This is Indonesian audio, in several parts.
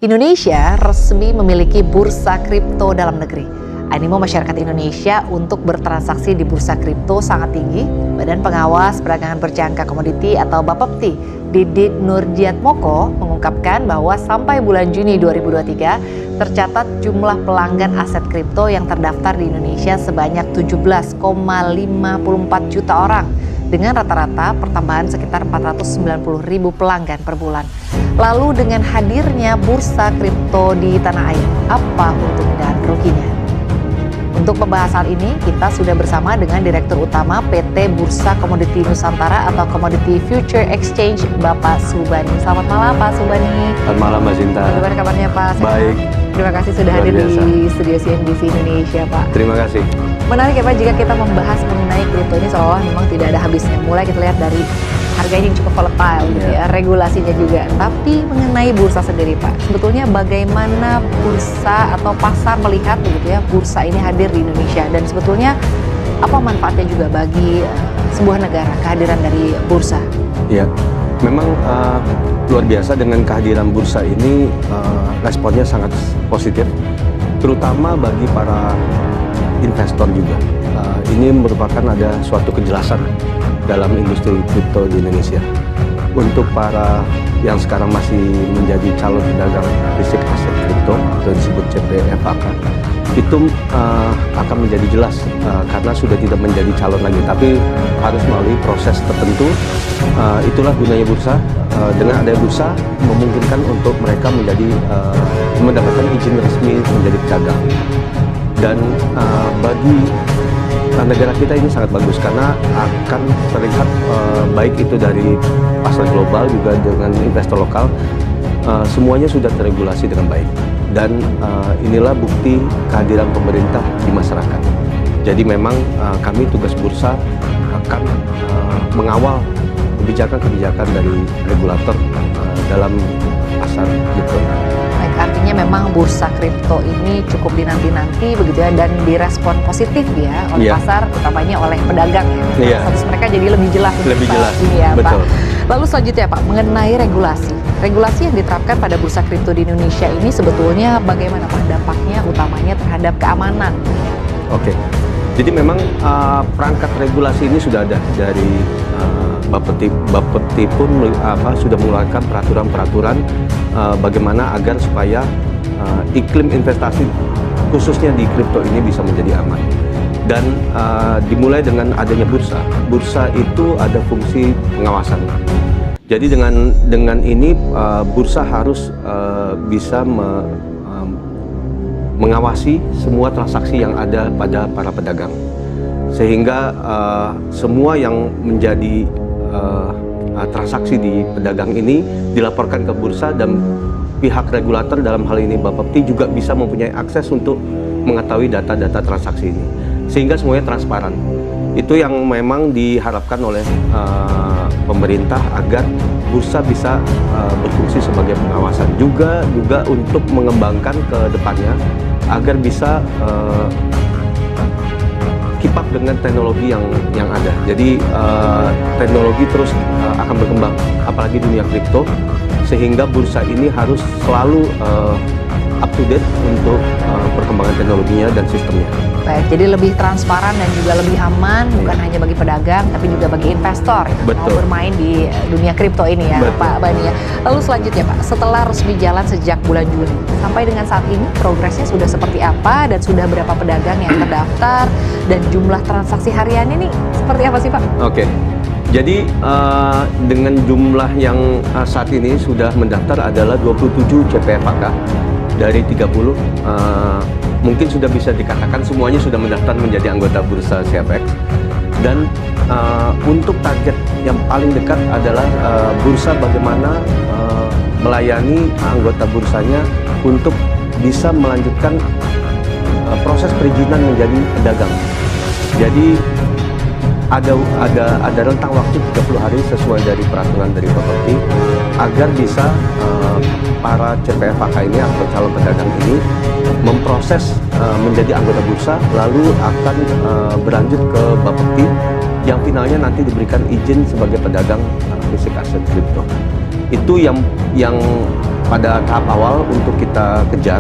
Indonesia resmi memiliki bursa kripto dalam negeri. Animo masyarakat Indonesia untuk bertransaksi di bursa kripto sangat tinggi. Badan Pengawas Perdagangan Berjangka Komoditi atau Bapepti, Didit Nurdiatmoko, mengungkapkan bahwa sampai bulan Juni 2023 tercatat jumlah pelanggan aset kripto yang terdaftar di Indonesia sebanyak 17,54 juta orang, dengan rata-rata pertambahan sekitar 490.000 pelanggan per bulan. Lalu dengan hadirnya bursa kripto di tanah air, apa untung dan ruginya? Untuk membahas hal ini, kita sudah bersama dengan Direktur Utama PT Bursa Komoditi Nusantara atau Commodity Future Exchange, Bapak Subani. Selamat malam, Pak Subani. Selamat malam, Mbak Sinta. Bagaimana kabarnya, Pak? Baik. Terima kasih sudah hadir di studio CNBC Indonesia, Pak. Terima kasih. Menarik ya, Pak, jika kita membahas mengenai kripto ini seolah memang tidak ada habisnya. Mulai kita lihat dari harganya yang cukup volatile, gitu ya, regulasinya juga. Tapi mengenai bursa sendiri, Pak, sebetulnya bagaimana bursa atau pasar melihat begitu ya bursa ini hadir di Indonesia, dan sebetulnya apa manfaatnya juga bagi sebuah negara kehadiran dari bursa? Ya, memang luar biasa dengan kehadiran bursa ini, responnya sangat positif, terutama bagi para investor juga. Ini merupakan ada suatu kejelasan dalam industri kripto di Indonesia. Untuk para yang sekarang masih menjadi calon pedagang fisik aset kripto atau disebut CPFAK, itu akan menjadi jelas karena sudah tidak menjadi calon lagi, tapi harus melalui proses tertentu. Itulah gunanya bursa. Dengan adanya bursa memungkinkan untuk mereka menjadi mendapatkan izin resmi menjadi pedagang. Dan bagi negara kita ini sangat bagus karena akan terlihat baik itu dari pasar global juga dengan investor lokal, semuanya sudah teregulasi dengan baik. Dan inilah bukti kehadiran pemerintah di masyarakat. Jadi memang kami tugas bursa akan mengawal kebijakan-kebijakan dari regulator dalam pasar kripto. Baik, artinya memang bursa kripto ini cukup dinanti-nanti begitu ya, dan direspon positif ya oleh pasar, utamanya oleh pedagang ya. Status mereka jadi lebih jelas. Lebih jelas, ini ya, betul. Pak. Lalu selanjutnya, Pak, mengenai regulasi. Regulasi yang diterapkan pada bursa kripto di Indonesia ini sebetulnya bagaimana, Pak, dampaknya utamanya terhadap keamanan? Oke, jadi memang perangkat regulasi ini sudah ada dari Bapepti pun sudah mengeluarkan peraturan-peraturan bagaimana agar supaya iklim investasi khususnya di kripto ini bisa menjadi aman. Dan dimulai dengan adanya bursa. Bursa itu ada fungsi pengawasan. Jadi dengan ini bursa harus bisa mengawasi semua transaksi yang ada pada para pedagang, sehingga semua yang menjadi transaksi di pedagang ini dilaporkan ke bursa, dan pihak regulator dalam hal ini Bapepti juga bisa mempunyai akses untuk mengetahui data-data transaksi ini, sehingga semuanya transparan. Itu yang memang diharapkan oleh pemerintah agar bursa bisa berfungsi sebagai pengawasan, juga untuk mengembangkan ke depannya agar bisa keep up dengan teknologi yang ada. Jadi teknologi terus akan berkembang, apalagi dunia kripto, sehingga bursa ini harus selalu up to date untuk perkembangan teknologinya dan sistemnya. Baik, jadi lebih transparan dan juga lebih aman, bukan hanya bagi pedagang, tapi juga bagi investor yang mau bermain di dunia kripto ini ya, Pak Bani ya. Lalu selanjutnya, Pak, setelah resmi jalan sejak bulan Juni, sampai dengan saat ini progresnya sudah seperti apa, dan sudah berapa pedagang yang terdaftar, dan jumlah transaksi harian ini seperti apa sih, Pak? Oke. Jadi dengan jumlah yang saat ini sudah mendaftar adalah 27 CPFAK dari 30, mungkin sudah bisa dikatakan semuanya sudah mendaftar menjadi anggota bursa CFX. Dan untuk target yang paling dekat adalah bursa bagaimana melayani anggota bursanya untuk bisa melanjutkan proses perizinan menjadi pedagang. Jadi ada rentang waktu 30 hari sesuai dari peraturan dari Bapepti agar bisa para CPFAK ini atau calon pedagang ini memproses menjadi anggota bursa, lalu akan berlanjut ke Bapepti yang finalnya nanti diberikan izin sebagai pedagang fisik aset kripto. Itu yang pada tahap awal untuk kita kejar.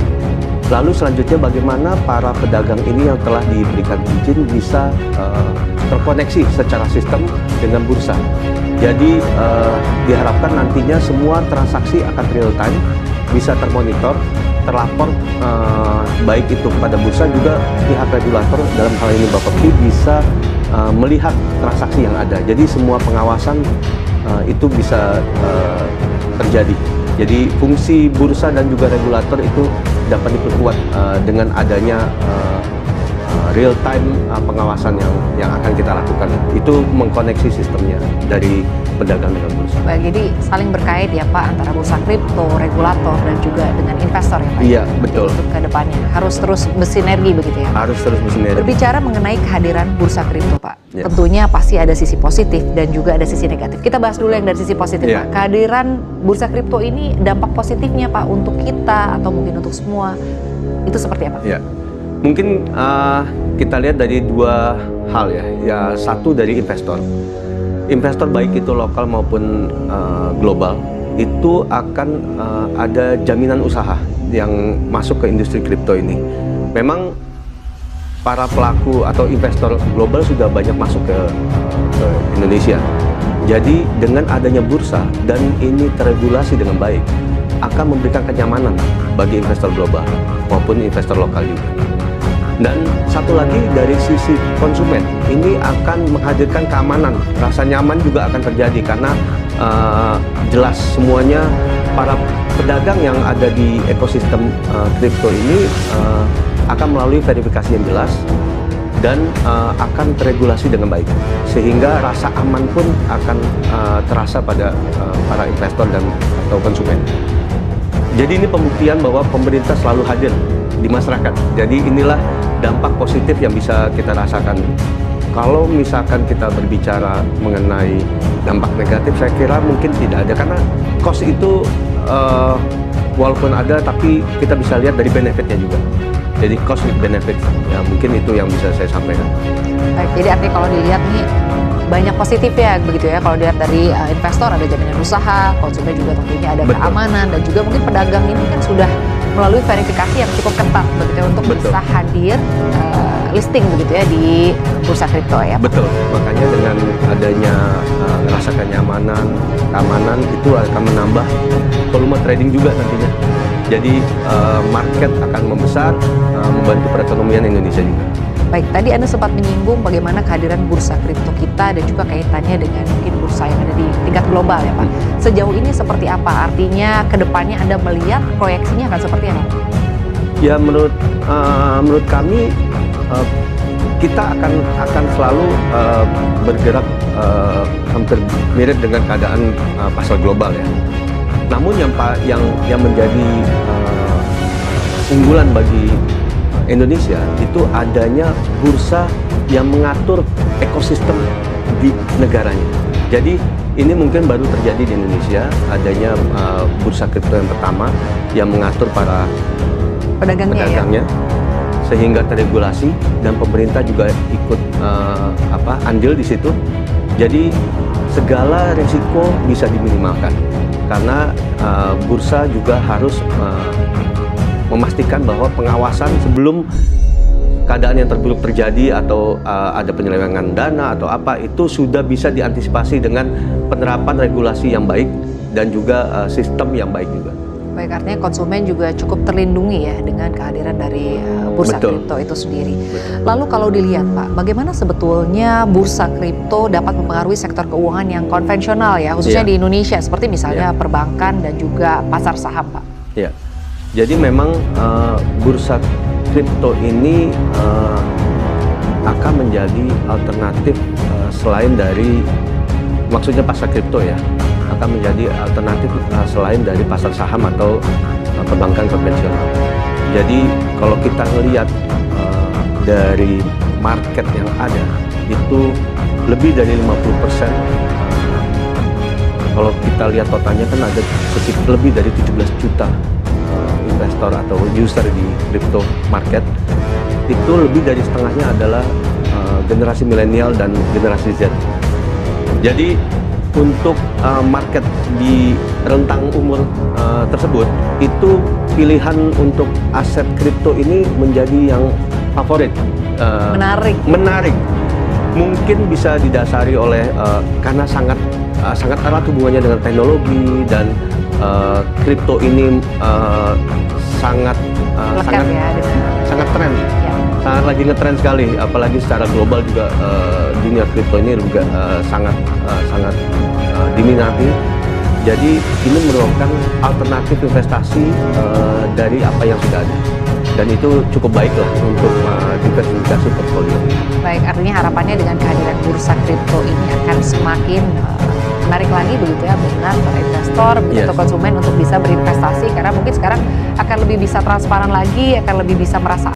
Lalu selanjutnya bagaimana para pedagang ini yang telah diberikan izin bisa terkoneksi secara sistem dengan bursa. Jadi diharapkan nantinya semua transaksi akan real time, bisa termonitor, terlapor, baik itu kepada bursa juga pihak regulator dalam hal ini Bapepti bisa melihat transaksi yang ada. Jadi semua pengawasan itu bisa terjadi. Jadi fungsi bursa dan juga regulator itu dapat diperkuat dengan adanya real time pengawasan yang akan kita lakukan. Itu mengkoneksi sistemnya dari pedagang dengan bursa. Baik, jadi saling berkait ya Pak antara bursa kripto, regulator dan juga dengan investor ya Pak. Iya, betul. Untuk ke depannya harus terus bersinergi begitu ya. Harus terus bersinergi. Berbicara mengenai kehadiran bursa kripto Pak, Ya. tentunya pasti ada sisi positif dan juga ada sisi negatif. Kita bahas dulu yang dari sisi positif Ya. Pak. Kehadiran bursa kripto ini dampak positifnya Pak untuk kita atau mungkin untuk semua itu seperti apa? Ya, mungkin kita lihat dari dua hal ya. Ya, satu dari investor. Investor baik itu lokal maupun global itu akan ada jaminan usaha yang masuk ke industri kripto ini. Memang para pelaku atau investor global sudah banyak masuk ke Indonesia. Jadi dengan adanya bursa dan ini terregulasi dengan baik akan memberikan kenyamanan bagi investor global maupun investor lokal juga. Dan satu lagi dari sisi konsumen, ini akan menghadirkan keamanan, rasa nyaman juga akan terjadi karena jelas semuanya para pedagang yang ada di ekosistem kripto ini akan melalui verifikasi yang jelas dan akan teregulasi dengan baik, sehingga rasa aman pun akan terasa pada para investor dan atau konsumen. Jadi ini pembuktian bahwa pemerintah selalu hadir di masyarakat. Jadi inilah dampak positif yang bisa kita rasakan. Kalau misalkan kita berbicara mengenai dampak negatif, saya kira mungkin tidak ada karena cost itu walaupun ada, tapi kita bisa lihat dari benefitnya juga. Jadi cost with benefit, ya mungkin itu yang bisa saya sampaikan. Baik, jadi artinya kalau dilihat nih banyak positif ya begitu ya. Kalau dilihat dari investor ada jaminan usaha, konsumen juga tentunya ada Betul. keamanan dan juga mungkin pedagang ini kan sudah melalui verifikasi yang cukup ketat begitu ya untuk Betul. bisa hadir listing begitu ya di bursa kripto ya. Betul, makanya dengan adanya rasa kenyamanan, keamanan itu akan menambah volume trading juga nantinya. Jadi market akan membesar, membantu perekonomian Indonesia juga. Baik, tadi Anda sempat menyinggung bagaimana kehadiran bursa kripto kita dan juga kaitannya dengan mungkin bursa yang ada di tingkat global ya Pak. Sejauh ini seperti apa? Artinya ke depannya Anda melihat proyeksinya akan seperti apa? Ya menurut kami kita akan selalu bergerak hampir mirip dengan keadaan pasar global ya. Namun yang menjadi unggulan bagi Indonesia itu adanya bursa yang mengatur ekosistem di negaranya. Jadi ini mungkin baru terjadi di Indonesia, adanya bursa kripto yang pertama yang mengatur para pedagangnya, sehingga teregulasi dan pemerintah juga ikut andil di situ. Jadi segala risiko bisa diminimalkan karena bursa juga harus memastikan bahwa pengawasan sebelum keadaan yang terburuk terjadi atau ada penyelewengan dana atau apa itu sudah bisa diantisipasi dengan penerapan regulasi yang baik dan juga sistem yang baik juga. Baik, artinya konsumen juga cukup terlindungi ya dengan kehadiran dari bursa Betul. kripto itu sendiri. Lalu kalau dilihat Pak, bagaimana sebetulnya bursa kripto dapat mempengaruhi sektor keuangan yang konvensional ya, khususnya Iya. di Indonesia seperti misalnya Iya. perbankan dan juga pasar saham Pak? Ya, jadi memang bursa kripto ini akan menjadi alternatif selain dari, maksudnya pasar kripto ya, akan menjadi alternatif selain dari pasar saham atau perbankan konvensional. Jadi kalau kita melihat dari market yang ada itu lebih dari 50%. Kalau kita lihat totalnya kan ada lebih dari 17 juta investor atau user di crypto market. Itu lebih dari setengahnya adalah generasi milenial dan generasi Z. Jadi untuk market di rentang umur tersebut, itu pilihan untuk aset kripto ini menjadi yang favorit. Menarik. Mungkin bisa didasari oleh karena sangat erat hubungannya dengan teknologi, dan kripto ini sangat tren. Ya. Sangat lagi ngetren sekali, apalagi secara global juga dunia kripto ini juga sangat diminati. Jadi ini merupakan alternatif investasi dari apa yang sudah ada, dan itu cukup baik lah untuk diversifikasi portfolio. Baik, artinya harapannya dengan kehadiran bursa kripto ini akan semakin menarik lagi begitu ya, minat para investor, atau konsumen untuk bisa berinvestasi, karena mungkin sekarang akan lebih bisa transparan lagi, akan lebih bisa merasa